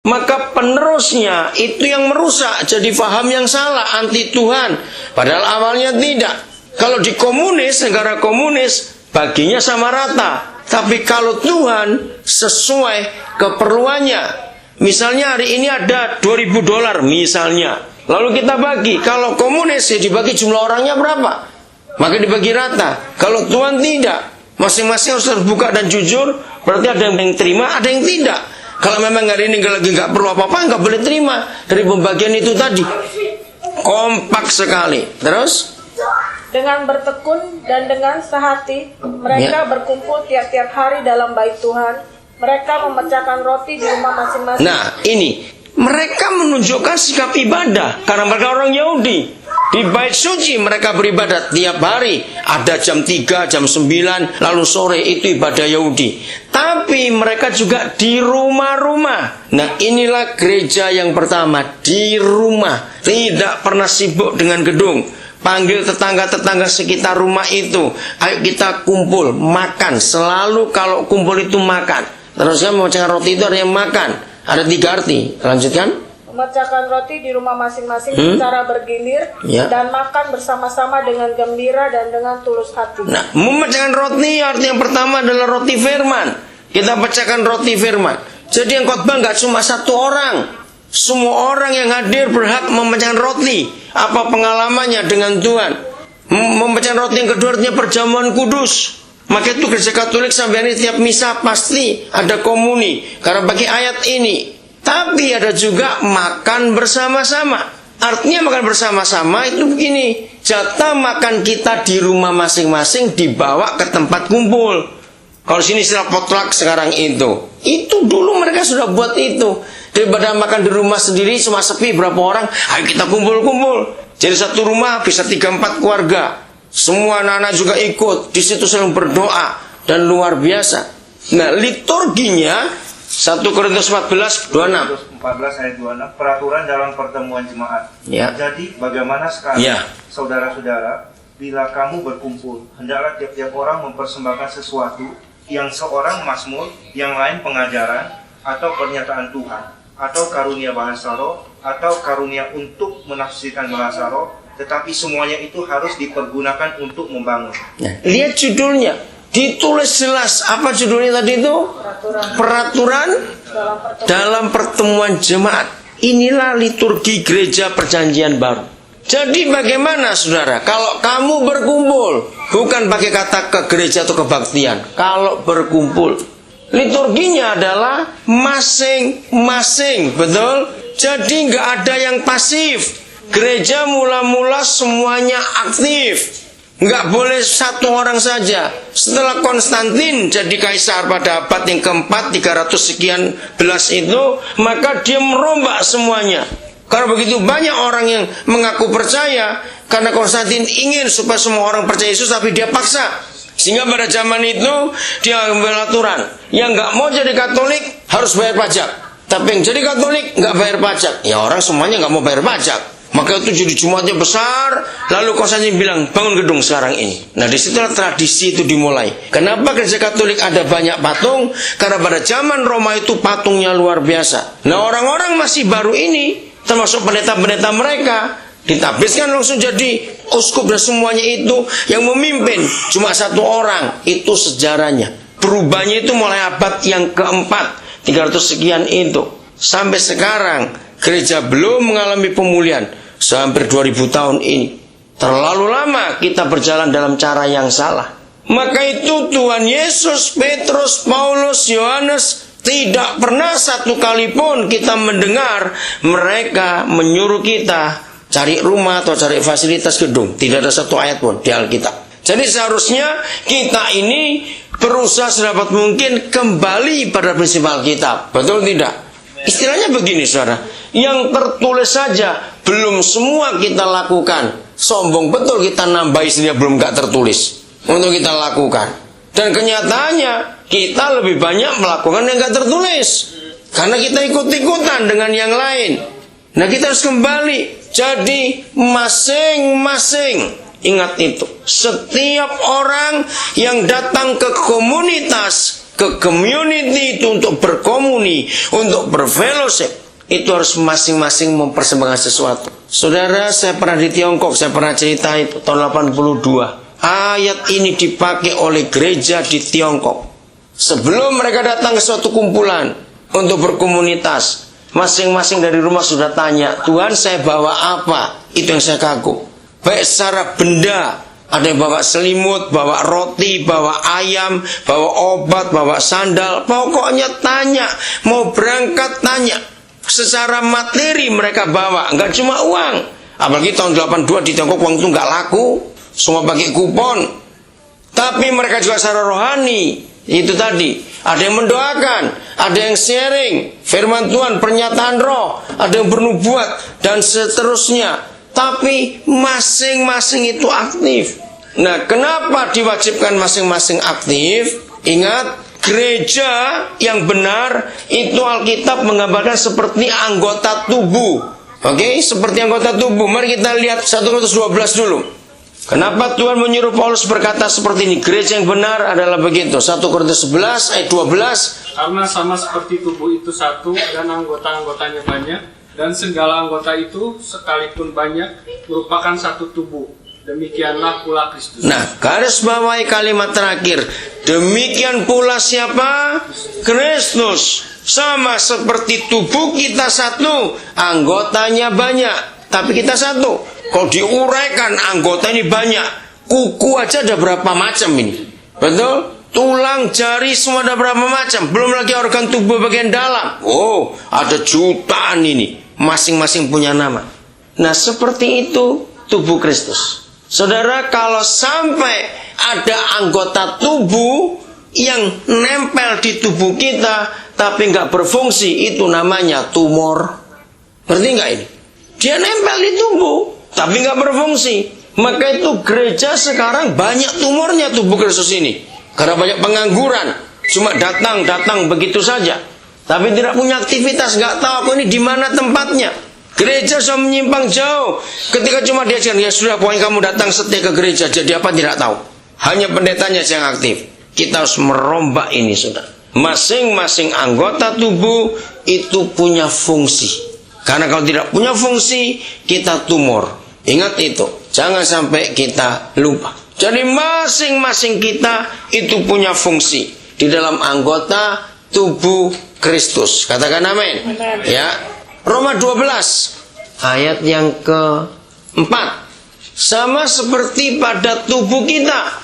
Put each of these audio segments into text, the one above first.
maka penerusnya itu yang merusak, jadi paham yang salah, anti Tuhan. Padahal awalnya tidak. Kalau di komunis, negara komunis, baginya sama rata. Tapi kalau Tuhan sesuai keperluannya. Misalnya hari ini ada $2.000 misalnya. Lalu kita bagi. Kalau komunis ya dibagi jumlah orangnya berapa? Maka dibagi rata. Kalau Tuhan tidak. Masing-masing harus terbuka dan jujur. Berarti ada yang terima, ada yang tidak. Kalau memang hari ini lagi nggak perlu apa-apa, nggak boleh terima dari pembagian itu tadi. Kompak sekali. Terus? Dengan bertekun dan dengan sehati, mereka berkumpul tiap-tiap hari dalam bait Tuhan. Mereka memecahkan roti di rumah masing-masing. Nah, ini mereka menunjukkan sikap ibadah karena mereka orang Yahudi. Di bait suci mereka beribadat tiap hari. Ada jam 3, jam 9, lalu sore itu ibadah Yahudi. Tapi mereka juga di rumah-rumah. Nah, inilah gereja yang pertama, di rumah. Tidak pernah sibuk dengan gedung. Panggil tetangga-tetangga sekitar rumah itu. Ayo kita kumpul, makan. Selalu kalau kumpul itu makan. Terusnya memecahkan roti itu ada yang makan. Ada 3 arti. Lanjutkan. Memecahkan roti di rumah masing-masing secara bergilir dan makan bersama-sama dengan gembira dan dengan tulus hati. Nah, memecahkan roti arti yang pertama adalah roti firman. Kita pecahkan roti firman. Jadi yang khotbah nggak cuma 1 orang. Semua orang yang hadir berhak memecahkan roti. Apa pengalamannya dengan Tuhan? Memecahkan roti yang kedua artinya perjamuan kudus. Maka itu gereja Katolik sampai hari tiap misa pasti ada komuni. Karena bagi ayat ini. Tapi ada juga makan bersama-sama. Artinya makan bersama-sama itu begini. Jatah makan kita di rumah masing-masing dibawa ke tempat kumpul. Kalau sini istilah potluck sekarang itu. Itu dulu mereka sudah buat itu. Daripada makan di rumah sendiri cuma sepi berapa orang. Ayo kita kumpul-kumpul. Jadi satu rumah bisa 3-4 keluarga. Semua anak-anak juga ikut. Di situ saling berdoa. Dan luar biasa. Nah, liturginya 1 Korintus 14, 26. 14 ayat 26, peraturan dalam pertemuan jemaat. Ya. Jadi bagaimana sekarang, saudara-saudara, bila kamu berkumpul, hendaklah tiap-tiap orang mempersembahkan sesuatu, yang seorang mazmur, yang lain pengajaran, atau pernyataan Tuhan, atau karunia bahasa roh, atau karunia untuk menafsirkan bahasa roh, tetapi semuanya itu harus dipergunakan untuk membangun. Nah, lihat judulnya. Ditulis jelas. Apa judulnya tadi itu? Peraturan dalam pertemuan jemaat. Inilah liturgi gereja perjanjian baru. Jadi bagaimana saudara? Kalau kamu berkumpul, bukan pakai kata ke gereja atau kebaktian. Kalau berkumpul, liturginya adalah masing-masing. Betul? Jadi nggak ada yang pasif. Gereja mula-mula semuanya aktif. Nggak boleh 1 orang saja. Setelah Konstantin jadi kaisar pada abad yang keempat 300 sekian belas itu, maka dia merombak semuanya. Karena begitu banyak orang yang mengaku percaya, karena Konstantin ingin supaya semua orang percaya Yesus, tapi dia paksa. Sehingga pada zaman itu dia ambil aturan, yang nggak mau jadi Katolik harus bayar pajak. Tapi yang jadi Katolik nggak bayar pajak. Ya orang semuanya nggak mau bayar pajak. Maka itu jadi jemaatnya besar. Lalu Konstantin bilang bangun gedung sekarang ini. Nah disitulah tradisi itu dimulai. Kenapa gereja Katolik ada banyak patung? Karena pada zaman Roma itu patungnya luar biasa. Nah orang-orang masih baru ini, termasuk pendeta-pendeta mereka, ditabiskan langsung jadi uskup dan semuanya itu yang memimpin cuma 1 orang. Itu sejarahnya. Perubahannya itu mulai abad yang keempat 300 sekian itu. Sampai sekarang gereja belum mengalami pemulihan. Hampir 2000 tahun ini. Terlalu lama kita berjalan dalam cara yang salah. Maka itu Tuhan Yesus, Petrus, Paulus, Yohanes tidak pernah 1 kali pun kita mendengar mereka menyuruh kita cari rumah atau cari fasilitas gedung. Tidak ada 1 ayat pun di Alkitab. Jadi seharusnya kita ini berusaha sedapat mungkin kembali pada prinsip Alkitab. Betul tidak? Istilahnya begini saudara, yang tertulis saja belum semua kita lakukan. Sombong betul kita nambah istilah belum gak tertulis untuk kita lakukan. Dan kenyataannya kita lebih banyak melakukan yang gak tertulis, karena kita ikut-ikutan dengan yang lain. Nah kita harus kembali. Jadi masing-masing, ingat itu, setiap orang yang datang ke komunitas ke community itu untuk berkomuni, untuk berfellowship, itu harus masing-masing mempersembahkan sesuatu. Saudara, saya pernah di Tiongkok, saya pernah cerita itu tahun 82. Ayat ini dipakai oleh gereja di Tiongkok. Sebelum mereka datang ke suatu kumpulan untuk berkomunitas, masing-masing dari rumah sudah tanya, Tuhan saya bawa apa? Itu yang saya kagum. Baik secara benda, ada yang bawa selimut, bawa roti, bawa ayam, bawa obat, bawa sandal. Pokoknya tanya, mau berangkat tanya. Secara materi mereka bawa, nggak cuma uang. Apalagi tahun 82 di Tiongkok uang itu nggak laku, semua pakai kupon. Tapi mereka juga secara rohani, itu tadi. Ada yang mendoakan, ada yang sharing, firman Tuhan, pernyataan roh, ada yang bernubuat, dan seterusnya. Tapi masing-masing itu aktif. Nah, kenapa diwajibkan masing-masing aktif? Ingat, gereja yang benar itu Alkitab menggambarkan seperti anggota tubuh. Oke, seperti anggota tubuh. Mari kita lihat 1 Korintus 12 dulu. Kenapa Tuhan menyuruh Paulus berkata seperti ini? Gereja yang benar adalah begitu. 1 Korintus 11 ayat 12. Karena sama seperti tubuh itu satu dan anggota-anggotanya banyak, dan segala anggota itu sekalipun banyak merupakan satu tubuh. Demikianlah pula Kristus. Nah, garis bawahi kalimat terakhir. Demikian pula siapa? Kristus. Sama seperti tubuh kita satu, anggotanya banyak, tapi kita satu. Kalau diuraikan anggota ini banyak, kuku aja ada berapa macam ini, betul? Tulang, jari semua ada berapa macam, belum lagi organ tubuh bagian dalam. Oh, ada jutaan ini, masing-masing punya nama. Nah, seperti itu tubuh Kristus. Saudara, kalau sampai ada anggota tubuh yang nempel di tubuh kita tapi nggak berfungsi, itu namanya tumor. Ngerti nggak ini? Dia nempel di tubuh tapi nggak berfungsi. Maka itu gereja sekarang banyak tumornya tubuh Kristus ini. Karena banyak pengangguran, cuma datang begitu saja, tapi tidak punya aktivitas, nggak tahu aku ini di mana tempatnya. Gereja sudah menyimpang jauh. Ketika cuma diajarkan, ya sudah, pokoknya kamu datang setia ke gereja, jadi apa tidak tahu. Hanya pendetanya yang aktif. Kita harus merombak ini, sudah. Masing-masing anggota tubuh itu punya fungsi. Karena kalau tidak punya fungsi, kita tumor. Ingat itu, jangan sampai kita lupa. Jadi masing-masing kita itu punya fungsi di dalam anggota tubuh Kristus. Katakan amin. Ya. Roma 12 ayat yang ke-4. Sama seperti pada tubuh kita,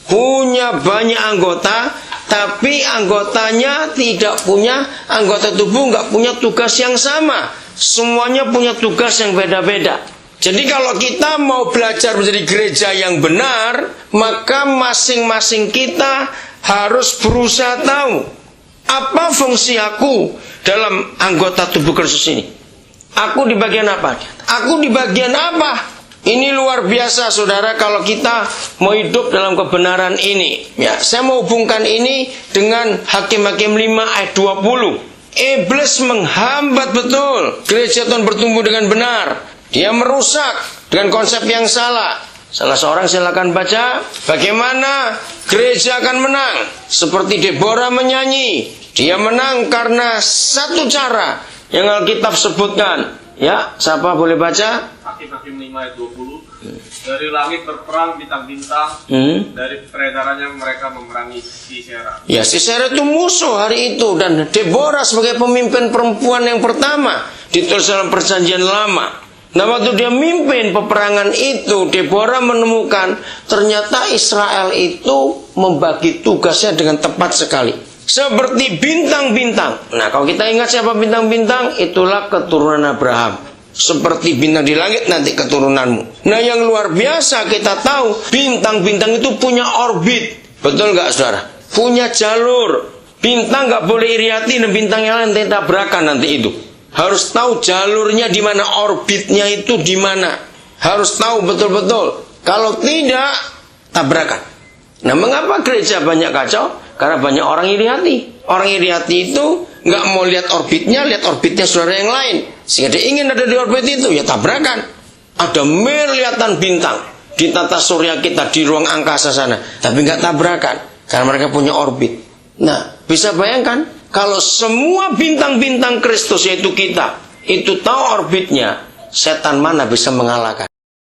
punya banyak anggota, tapi anggotanya tidak punya, anggota tubuh nggak punya tugas yang sama. Semuanya punya tugas yang beda-beda. Jadi kalau kita mau belajar menjadi gereja yang benar, maka masing-masing kita harus berusaha tahu apa fungsi aku dalam anggota tubuh Kristus ini. Aku di bagian apa? Aku di bagian apa? Ini luar biasa, saudara, kalau kita mau hidup dalam kebenaran ini. Ya, saya mau hubungkan ini dengan Hakim-Hakim 5 ayat 20. Iblis menghambat betul gereja Tuhan bertumbuh dengan benar. Dia merusak dengan konsep yang salah. Salah seorang silakan baca. Bagaimana gereja akan menang? Seperti Deborah menyanyi. Dia menang karena satu cara yang Alkitab sebutkan. Ya, siapa boleh baca? Hakim-Hakim 5 ayat 20. Dari langit berperang bintang-bintang, dari peredarannya mereka memerangi Sisera. Ya, Sisera itu musuh hari itu, dan Deborah sebagai pemimpin perempuan yang pertama ditulis dalam Perjanjian Lama. Nah, waktu dia mimpin peperangan itu, Deborah menemukan ternyata Israel itu membagi tugasnya dengan tepat sekali. Seperti bintang-bintang. Nah, kalau kita ingat siapa bintang-bintang, itulah keturunan Abraham. Seperti bintang di langit, nanti keturunanmu. Nah, yang luar biasa kita tahu, bintang-bintang itu punya orbit. Betul nggak, saudara? Punya jalur. Bintang nggak boleh iri hati, dan bintang yang lain nanti tabrakan nanti itu. Harus tahu jalurnya di mana, orbitnya itu di mana. Harus tahu betul-betul. Kalau tidak, tabrakan. Nah, mengapa gereja banyak kacau? Karena banyak orang iri hati. Orang iri hati itu nggak mau lihat orbitnya saudara yang lain. Sehingga dia ingin ada di orbit itu, ya tabrakan. Ada miliatan bintang di tata surya kita, di ruang angkasa sana, tapi nggak tabrakan karena mereka punya orbit. Nah, bisa bayangkan kalau semua bintang-bintang Kristus yaitu kita itu tahu orbitnya, setan mana bisa mengalahkan?